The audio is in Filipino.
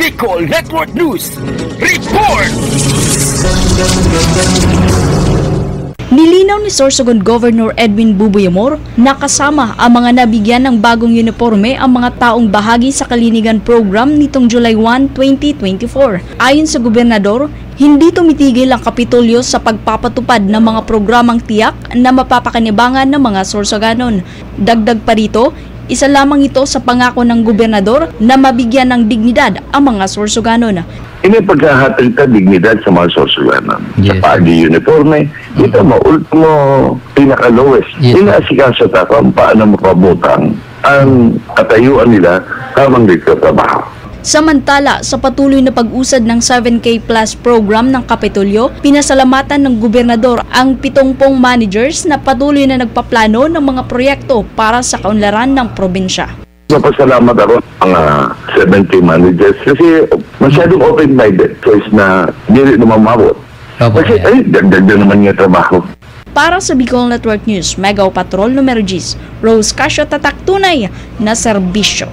Bicol Network News. Report! Nilinaw ni Sorsogon Governor Edwin Buboyamor na kasama ang mga nabigyan ng bagong uniforme ang mga taong bahagi sa Kalinigan Program nitong July 1, 2024. Ayon sa gobernador, hindi tumitigil ang Kapitolyo sa pagpapatupad ng mga programang tiyak na mapapakinabangan ng mga Sorsoganon. Dagdag pa rito, isa lamang ito sa pangako ng gobernador na mabigyan ng dignidad ang mga Sorsoganon. Ini pagkahatag ka dignidad sa mga Sorsoganon. Sa pagi uniforme, ito mo, ultimo, pinaka-lowest. Inaasikaso ta kung paano mapabutang ang katayuan nila habang nagtatrabaho. Samantala, sa patuloy na pag-usad ng 7K Plus program ng Kapitolyo, pinasalamatan ng gobernador ang 70 managers na patuloy na nagpaplano ng mga proyekto para sa kaunlaran ng probinsya. Napasalamat ako mga 70 managers kasi masyadong open-minded choice na hindi naman mabot. Kasi dagdag na naman yung trabaho. Para sa Bicol Network News, Mega Patrol Numero 10, Rose Casio Tatak, tunay na serbisyo.